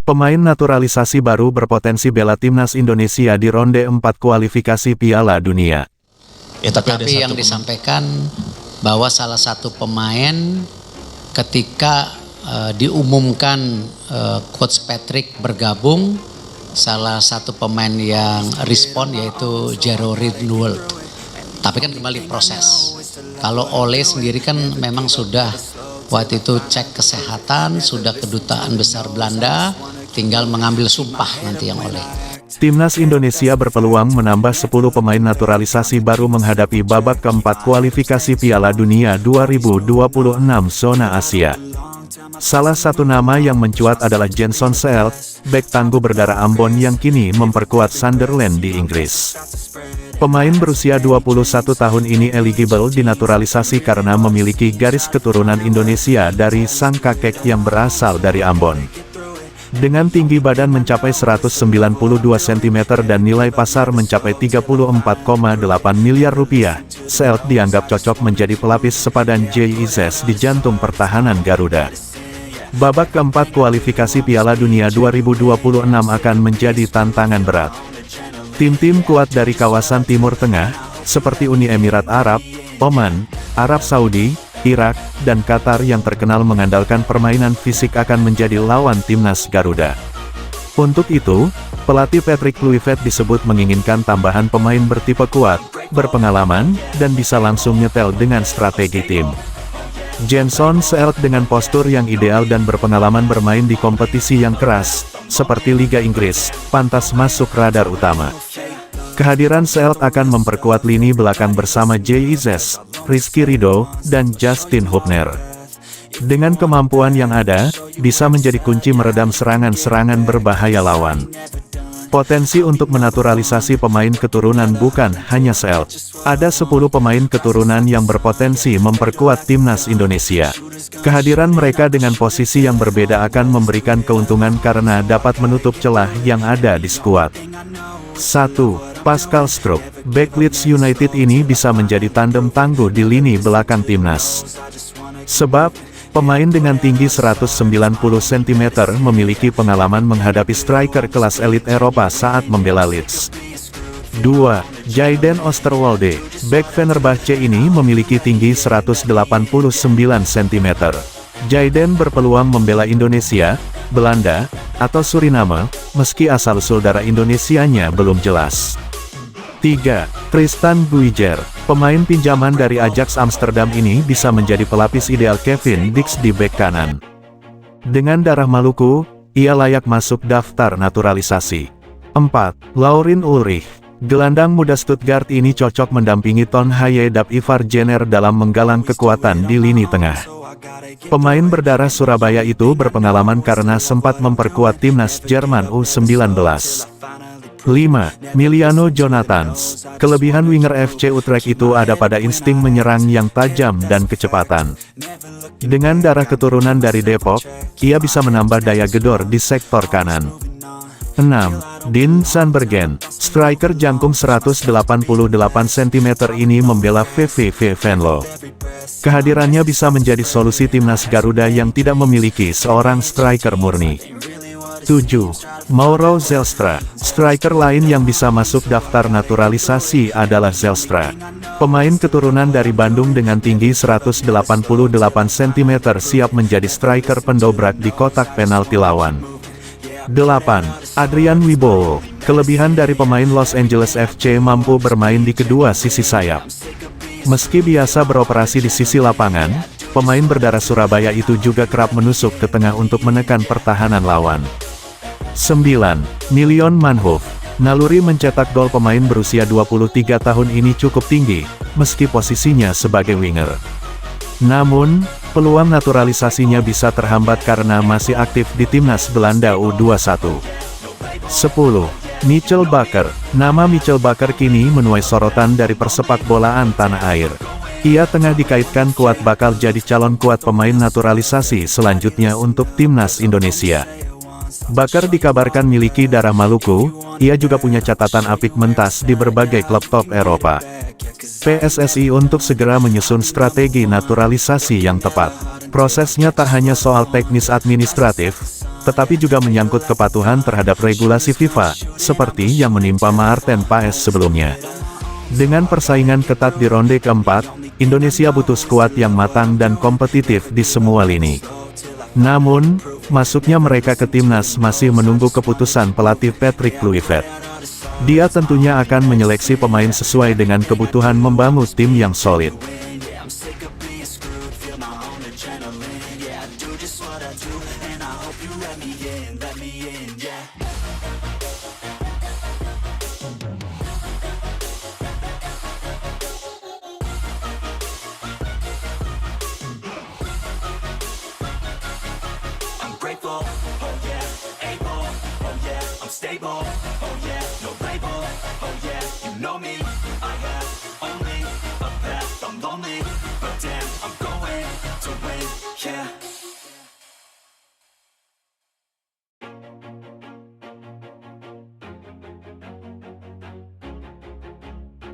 Pemain naturalisasi baru berpotensi bela timnas Indonesia di ronde 4 kualifikasi Piala Dunia. Tapi yang disampaikan bahwa salah satu pemain ketika diumumkan Coach Patrick bergabung, salah satu pemain yang respon yaitu Jero Ridwell. Tapi kan kembali proses. Kalau Ole sendiri kan memang sudah waktu itu cek kesehatan, sudah kedutaan besar Belanda, tinggal mengambil sumpah nanti yang Ole. Timnas Indonesia berpeluang menambah 10 pemain naturalisasi baru menghadapi babak keempat kualifikasi Piala Dunia 2026 zona Asia. Salah satu nama yang mencuat adalah Jenson Seelt, bek tangguh berdarah Ambon yang kini memperkuat Sunderland di Inggris. Pemain berusia 21 tahun ini eligible dinaturalisasi karena memiliki garis keturunan Indonesia dari sang kakek yang berasal dari Ambon. Dengan tinggi badan mencapai 192 cm dan nilai pasar mencapai 34,8 miliar rupiah, Seelt dianggap cocok menjadi pelapis sepadan JIZ di jantung pertahanan Garuda. Babak keempat kualifikasi Piala Dunia 2026 akan menjadi tantangan berat. Tim-tim kuat dari kawasan Timur Tengah, seperti Uni Emirat Arab, Oman, Arab Saudi, Irak, dan Qatar yang terkenal mengandalkan permainan fisik akan menjadi lawan timnas Garuda. Untuk itu, pelatih Patrick Kluivert disebut menginginkan tambahan pemain bertipe kuat, berpengalaman, dan bisa langsung nyetel dengan strategi tim. Jenson Seelt dengan postur yang ideal dan berpengalaman bermain di kompetisi yang keras, seperti Liga Inggris, pantas masuk radar utama. Kehadiran Seelt akan memperkuat lini belakang bersama JIZ, Rizky Ridho, dan Justin Hubner. Dengan kemampuan yang ada, bisa menjadi kunci meredam serangan-serangan berbahaya lawan. Potensi untuk menaturalisasi pemain keturunan bukan hanya Seelt. Ada 10 pemain keturunan yang berpotensi memperkuat timnas Indonesia. Kehadiran mereka dengan posisi yang berbeda akan memberikan keuntungan karena dapat menutup celah yang ada di skuad. 1. Pascal Struijk, bek Leeds United ini bisa menjadi tandem tangguh di lini belakang timnas. Sebab, pemain dengan tinggi 190 cm memiliki pengalaman menghadapi striker kelas elit Eropa saat membela Leeds. 2. Jayden Oosterwolde, bek Fenerbahce ini memiliki tinggi 189 cm. Jayden berpeluang membela Indonesia, Belanda, atau Suriname, meski asal-usul darah Indonesianya belum jelas. 3. Tristan Guijer, pemain pinjaman dari Ajax Amsterdam ini bisa menjadi pelapis ideal Kevin Dix di bek kanan. Dengan darah Maluku, ia layak masuk daftar naturalisasi. 4. Laurin Ulrich, gelandang muda Stuttgart ini cocok mendampingi Ton Haye dan Ivar Jenner dalam menggalang kekuatan di lini tengah. Pemain berdarah Surabaya itu berpengalaman karena sempat memperkuat timnas Jerman U19. 5. Miliano Jonathans, kelebihan winger FC Utrecht itu ada pada insting menyerang yang tajam dan kecepatan. Dengan darah keturunan dari Depok, ia bisa menambah daya gedor di sektor kanan. 6. Dean Sandbergen, striker jangkung 188 cm ini membela VVV Venlo. Kehadirannya bisa menjadi solusi timnas Garuda yang tidak memiliki seorang striker murni. 7. Mauro Zelstra, striker lain yang bisa masuk daftar naturalisasi adalah Zelstra. Pemain keturunan dari Bandung dengan tinggi 188 cm siap menjadi striker pendobrak di kotak penalti lawan. 8. Adrian Wibowo, kelebihan dari pemain Los Angeles FC mampu bermain di kedua sisi sayap. Meski biasa beroperasi di sisi lapangan, pemain berdarah Surabaya itu juga kerap menusuk ke tengah untuk menekan pertahanan lawan. 9. Nilion Manhoef, naluri mencetak gol pemain berusia 23 tahun ini cukup tinggi, meski posisinya sebagai winger. Namun, peluang naturalisasinya bisa terhambat karena masih aktif di timnas Belanda U21. 10. Michel Bakker, nama Michel Bakker kini menuai sorotan dari persepak bolaan tanah air. Ia tengah dikaitkan kuat bakal jadi calon kuat pemain naturalisasi selanjutnya untuk timnas Indonesia. Bakker dikabarkan miliki darah Maluku, ia juga punya catatan apik mentas di berbagai klub top Eropa. PSSI untuk segera menyusun strategi naturalisasi yang tepat. Prosesnya tak hanya soal teknis administratif, tetapi juga menyangkut kepatuhan terhadap regulasi FIFA, seperti yang menimpa Maarten Paes sebelumnya. Dengan persaingan ketat di ronde keempat, Indonesia butuh skuad yang matang dan kompetitif di semua lini. Namun, masuknya mereka ke timnas masih menunggu keputusan pelatih Patrick Kluivert. Dia tentunya akan menyeleksi pemain sesuai dengan kebutuhan membangun tim yang solid. Grateful, oh yeah, able, oh yeah, I'm stable, oh yeah, no label, oh yeah, you know me, I have only a path, I'm lonely, but damn, I'm going to win, yeah.